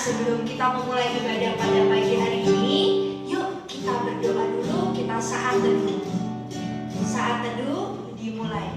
sebelum kita memulai ibadah pada pagi hari ini, yuk kita berdoa dulu, kita saat teduh. Saat teduh dimulai.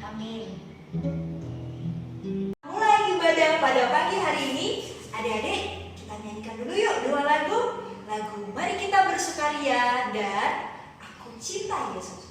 Amin. Mulai ibadah pada pagi hari ini, adik-adik kita nyanyikan dulu yuk dua lagu. Lagu Mari Kita Bersukaria dan Aku Cinta Yesus.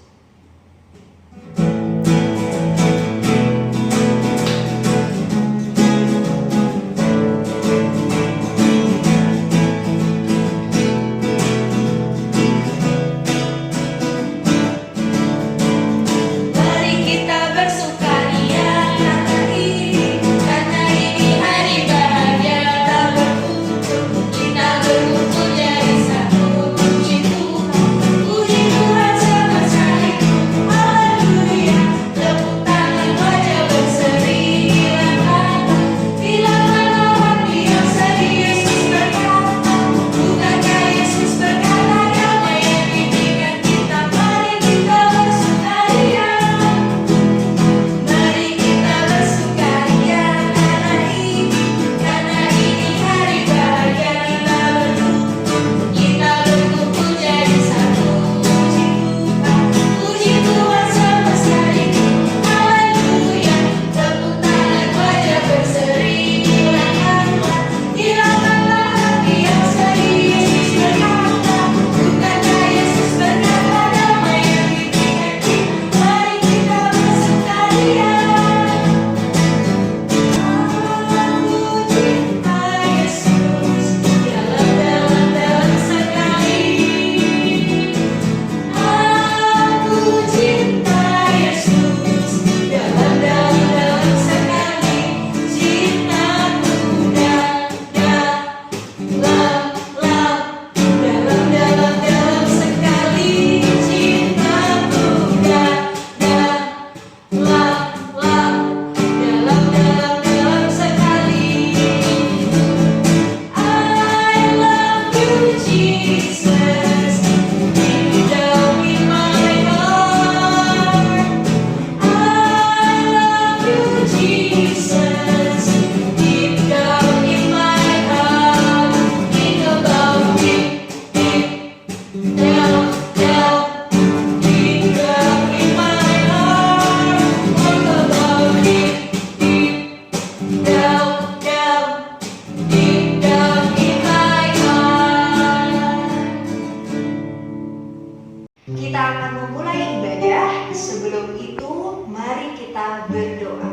Kita akan memulai ibadah. Sebelum itu, mari kita berdoa.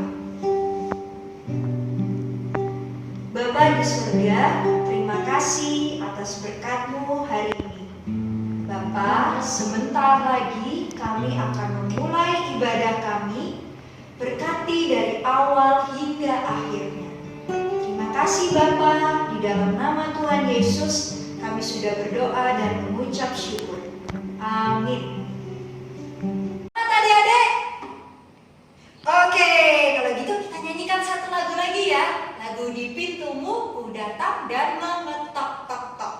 Bapa di surga, terima kasih atas berkat-Mu hari ini. Bapa, sebentar lagi kami akan memulai ibadah kami. Berkati dari awal hingga akhirnya. Terima kasih Bapa, di dalam nama Tuhan Yesus kami sudah berdoa dan mengucap syukur. Amin. Adik-adik. Oke, kalau gitu kita nyanyikan satu lagu lagi ya. Lagu Di Pintumu Ku Datang dan Mengetok tok tok.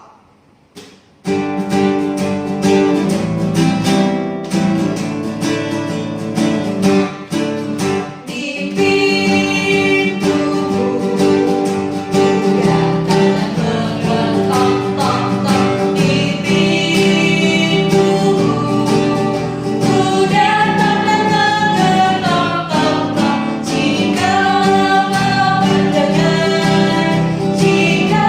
Jika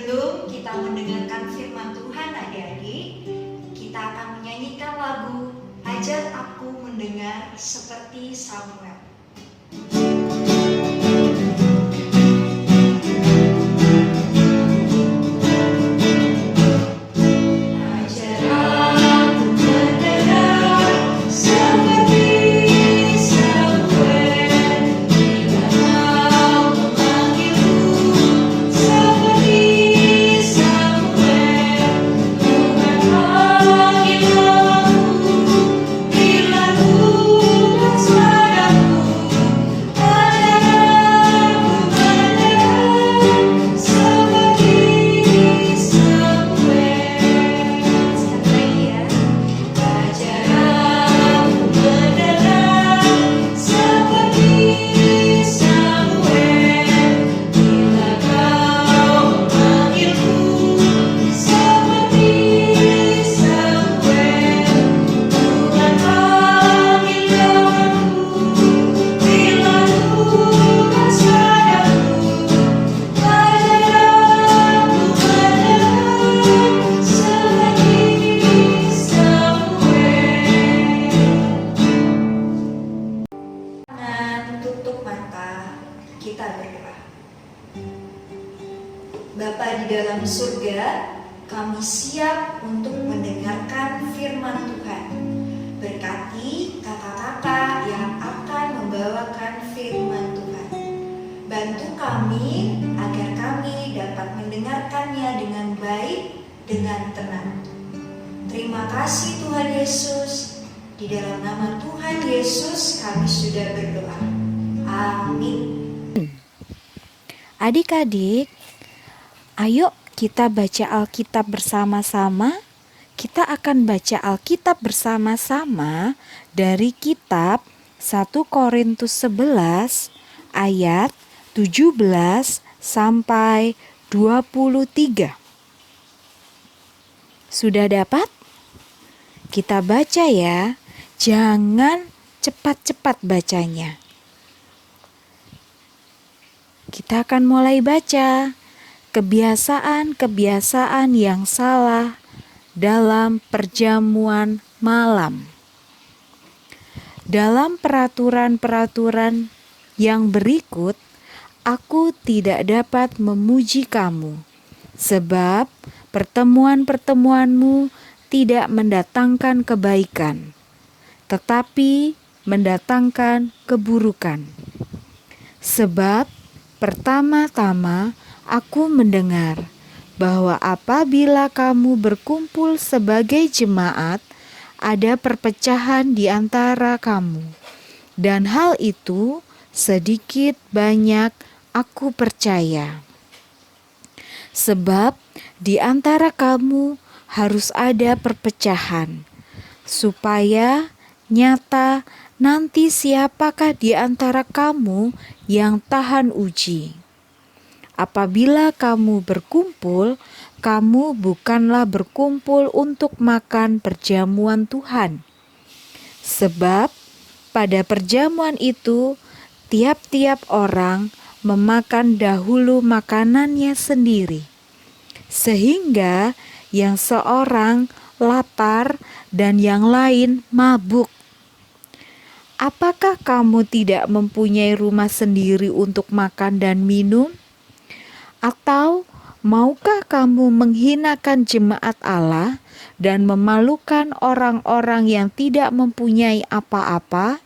Sebelum kita mendengarkan firman Tuhan adik-adik, kita akan menyanyikan lagu Ajar Aku Mendengar Seperti Samuel. Bapa di dalam surga, kami siap untuk mendengarkan firman Tuhan. Berkati kakak-kakak yang akan membawakan firman Tuhan. Bantu kami agar kami dapat mendengarkannya dengan baik, dengan tenang. Terima kasih Tuhan Yesus. Di dalam nama Tuhan Yesus kami sudah berdoa. Amin. Adik-adik, ayo kita baca Alkitab bersama-sama. Kita akan baca Alkitab bersama-sama dari kitab 1 Korintus 11 ayat 17 sampai 23. Sudah dapat? Kita baca ya. Jangan cepat-cepat bacanya. Kita akan mulai baca. Kebiasaan-kebiasaan yang salah dalam perjamuan malam. Dalam peraturan-peraturan yang berikut, aku tidak dapat memuji kamu, sebab pertemuan-pertemuanmu tidak mendatangkan kebaikan, tetapi mendatangkan keburukan. Sebab pertama-tama aku mendengar bahwa apabila kamu berkumpul sebagai jemaat, ada perpecahan di antara kamu. Dan hal itu sedikit banyak aku percaya. Sebab di antara kamu harus ada perpecahan, supaya nyata nanti siapakah di antara kamu yang tahan uji. Apabila kamu berkumpul, kamu bukanlah berkumpul untuk makan perjamuan Tuhan. Sebab pada perjamuan itu, tiap-tiap orang memakan dahulu makanannya sendiri, sehingga yang seorang lapar dan yang lain mabuk. Apakah kamu tidak mempunyai rumah sendiri untuk makan dan minum? Atau maukah kamu menghinakan jemaat Allah dan memalukan orang-orang yang tidak mempunyai apa-apa?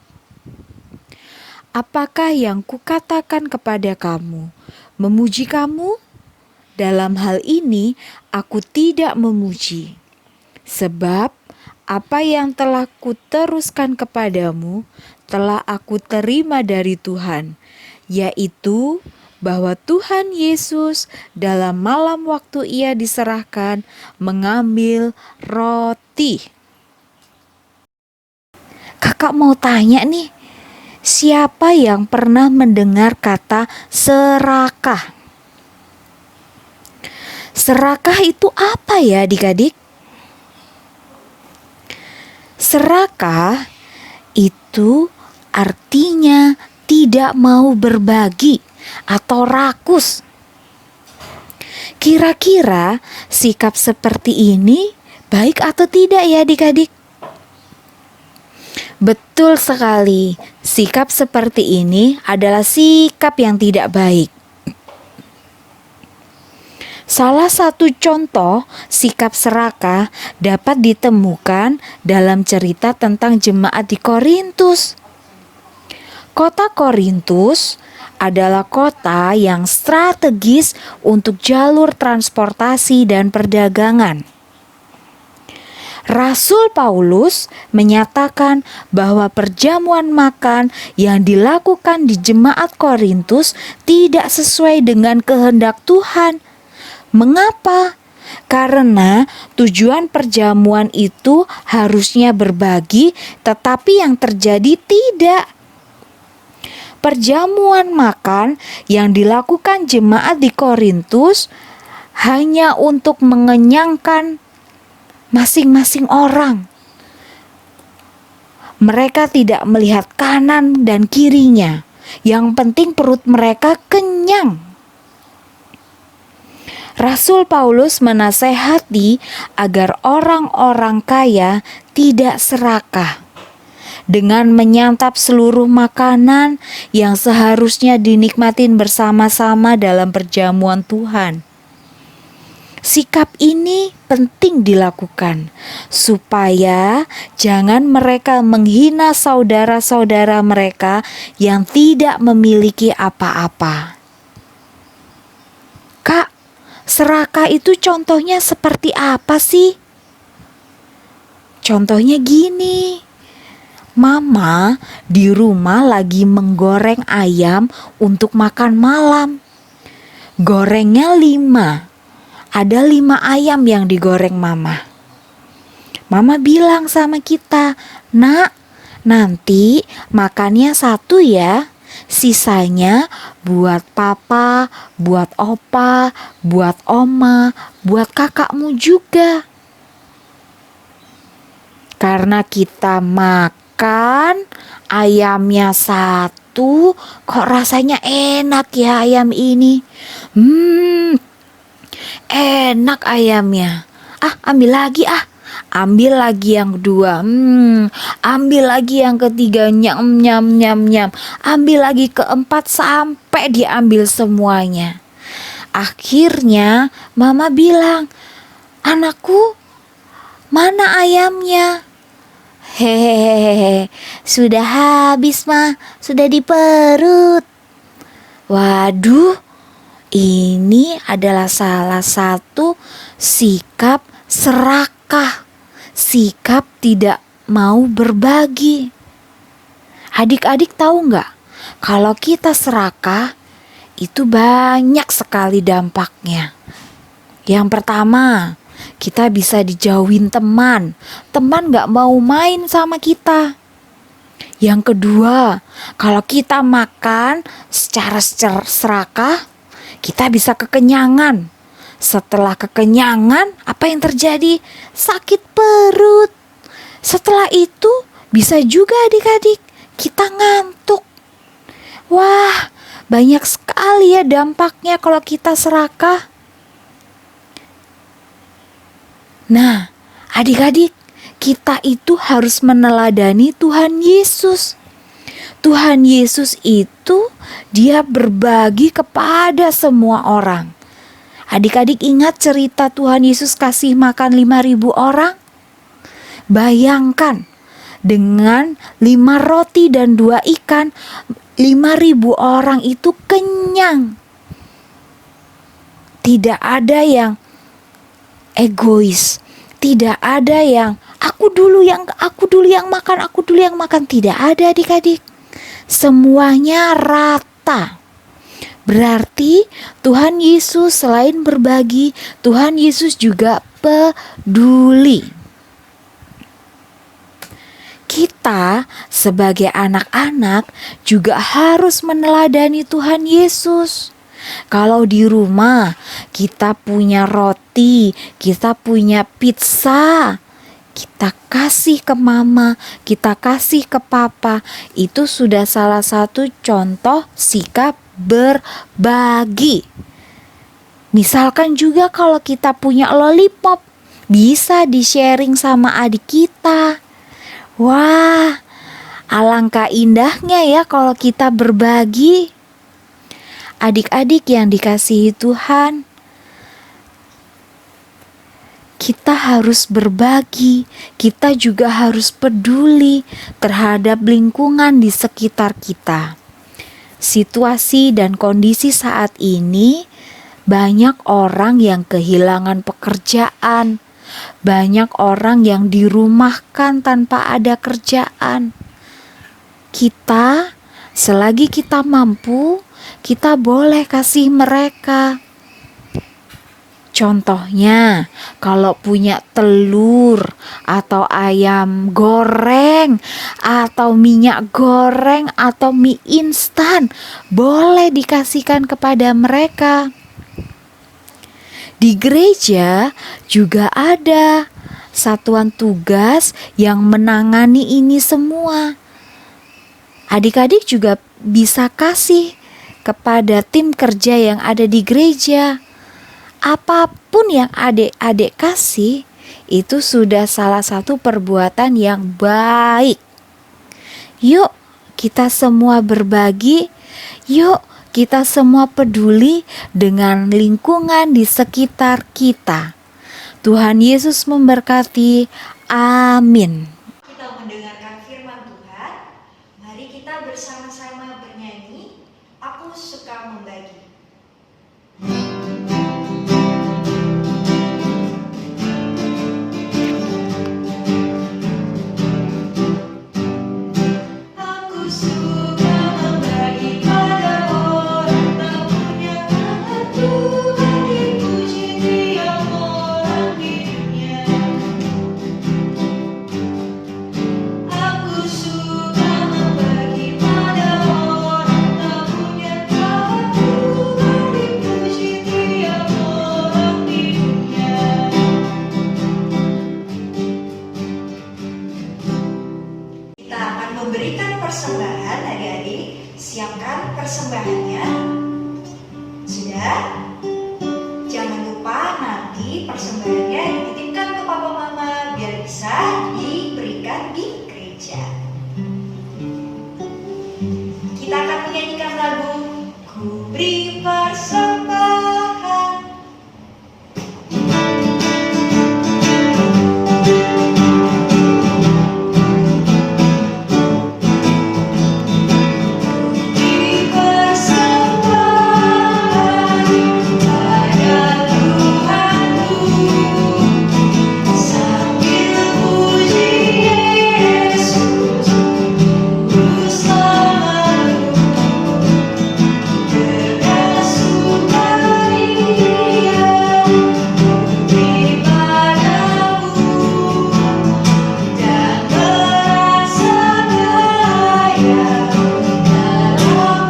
Apakah yang kukatakan kepada kamu memuji kamu? Dalam hal ini aku tidak memuji, sebab apa yang telah kuteruskan kepadamu telah aku terima dari Tuhan, yaitu bahwa Tuhan Yesus dalam malam waktu ia diserahkan mengambil roti. Kakak mau tanya nih, siapa yang pernah mendengar kata serakah? Serakah itu apa ya adik-adik? Serakah itu artinya tidak mau berbagi atau rakus. Kira-kira sikap seperti ini baik atau tidak ya adik-adik? Betul sekali, sikap seperti ini adalah sikap yang tidak baik. Salah satu contoh sikap serakah dapat ditemukan dalam cerita tentang jemaat di Korintus. Kota Korintus adalah kota yang strategis untuk jalur transportasi dan perdagangan. Rasul Paulus menyatakan bahwa perjamuan makan yang dilakukan di jemaat Korintus tidak sesuai dengan kehendak Tuhan. Mengapa? Karena tujuan perjamuan itu harusnya berbagi, tetapi yang terjadi tidak. Perjamuan makan yang dilakukan jemaat di Korintus hanya untuk mengenyangkan masing-masing orang. Mereka tidak melihat kanan dan kirinya. Yang penting perut mereka kenyang. Rasul Paulus menasehati agar orang-orang kaya tidak serakah dengan menyantap seluruh makanan yang seharusnya dinikmatin bersama-sama dalam perjamuan Tuhan. Sikap ini penting dilakukan supaya jangan mereka menghina saudara-saudara mereka yang tidak memiliki apa-apa. Kak, serakah itu contohnya seperti apa sih? Contohnya gini. Mama di rumah lagi menggoreng ayam untuk makan malam. Gorengnya 5. Ada 5 ayam yang digoreng mama. Mama bilang sama kita, "Nak, nanti makannya 1 ya. Sisanya buat papa, buat opa, buat oma, buat kakakmu juga." Karena kita makan ayamnya 1, kok rasanya enak ya ayam ini. Enak ayamnya. Ambil lagi Ambil lagi yang kedua. Ambil lagi yang ketiga. Nyam nyam nyam nyam. Ambil lagi keempat sampai diambil semuanya. Akhirnya mama bilang, "Anakku, mana ayamnya?" "Hehehe, sudah habis mah, sudah di perut." Waduh, ini adalah salah satu sikap serakah, sikap tidak mau berbagi. Adik-adik tahu nggak? Kalau kita serakah, itu banyak sekali dampaknya. Yang pertama, kita bisa dijauhin teman. Teman nggak mau main sama kita. Yang kedua, kalau kita makan secara serakah, kita bisa kekenyangan. Setelah kekenyangan, apa yang terjadi? Sakit perut. Setelah itu, bisa juga adik-adik, kita ngantuk. Wah, banyak sekali ya dampaknya kalau kita serakah. Nah, adik-adik, kita itu harus meneladani Tuhan Yesus. Tuhan Yesus itu dia berbagi kepada semua orang. Adik-adik ingat cerita Tuhan Yesus kasih makan 5.000 orang? Bayangkan, dengan 5 roti dan 2 ikan, 5.000 orang itu kenyang. Tidak ada yang egois, tidak ada yang aku dulu yang makan, tidak ada adik-adik. Semuanya rata. Berarti Tuhan Yesus selain berbagi, Tuhan Yesus juga peduli. Kita sebagai anak-anak juga harus meneladani Tuhan Yesus. Kalau di rumah kita punya roti, kita punya pizza, kita kasih ke mama, kita kasih ke papa. Itu sudah salah satu contoh sikap berbagi. Misalkan juga kalau kita punya lollipop, bisa di-sharing sama adik kita. Wah, alangkah indahnya ya kalau kita berbagi. Adik-adik yang dikasihi Tuhan, kita harus berbagi, kita juga harus peduli terhadap lingkungan di sekitar kita. Situasi dan kondisi saat ini, banyak orang yang kehilangan pekerjaan, banyak orang yang dirumahkan tanpa ada kerjaan. Kita, selagi kita mampu, kita boleh kasih mereka. Contohnya, kalau punya telur atau ayam goreng atau minyak goreng atau mie instan, boleh dikasihkan kepada mereka. Di gereja juga ada satuan tugas yang menangani ini semua. Adik-adik juga bisa kasih kepada tim kerja yang ada di gereja. Apapun yang adik-adik kasih, itu sudah salah satu perbuatan yang baik. Yuk kita semua berbagi, yuk kita semua peduli dengan lingkungan di sekitar kita. Tuhan Yesus memberkati. Amin. Kita mendengarkan firman Tuhan. Mari kita bersama-sama bernyanyi, Aku Suka Membagi. Aku suka membagi pada orang tak punya, agar Tuhan dipuji tiap orang di dunia. Aku suka membagi pada orang tak punya, agar Tuhan dipuji tiap orang di dunia. Kita akan memberikan persembahan, adik-adik. Siapkan persembahannya. Sudah? Jangan lupa nanti persembahannya dititipkan ke papa mama biar bisa diberikan di gereja. Kita akan menyanyikan lagu Ku Beri Persembahan. Beri persembahan pada Tuhanku, sambil puji Yesus, ku selalu dengan sukaria beri padamu dan merasa kaya dalam Tuhan.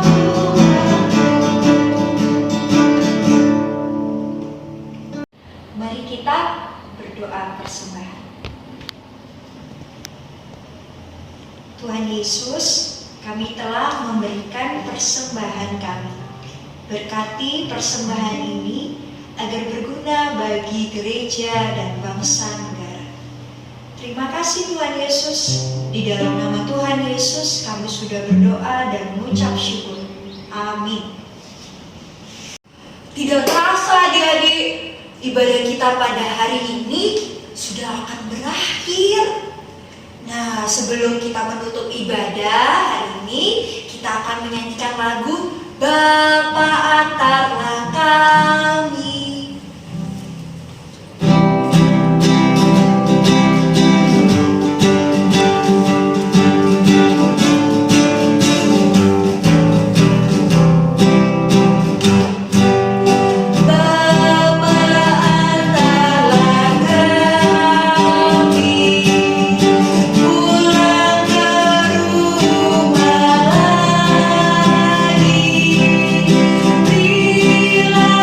Mari kita berdoa persembahan. Tuhan Yesus, kami telah memberikan persembahan kami. Berkati persembahan ini agar berguna bagi gereja dan bangsa negara. Terima kasih Tuhan Yesus. Di dalam nama Tuhan Yesus kami sudah berdoa dan mengucap syukur. Amin. Tidak terasa adik-adik, ibadah kita pada hari ini sudah akan berakhir. Nah, sebelum kita menutup ibadah hari ini, kita akan menyanyikan lagu Bapa Antarlah Kami. Bapa antarlah kami, pulang ke rumah lagi. Bila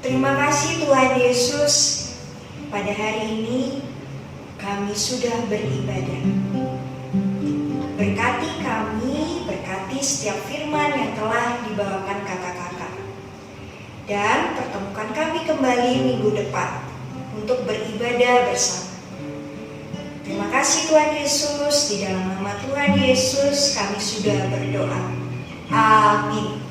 Terima kasih Tuhan Yesus, pada hari ini kami sudah beribadah. Berkati kami, berkati setiap firman yang telah dibawakan kakak-kakak. Dan pertemukan kami kembali minggu depan untuk beribadah bersama. Terima kasih Tuhan Yesus, di dalam nama Tuhan Yesus kami sudah berdoa. Amin.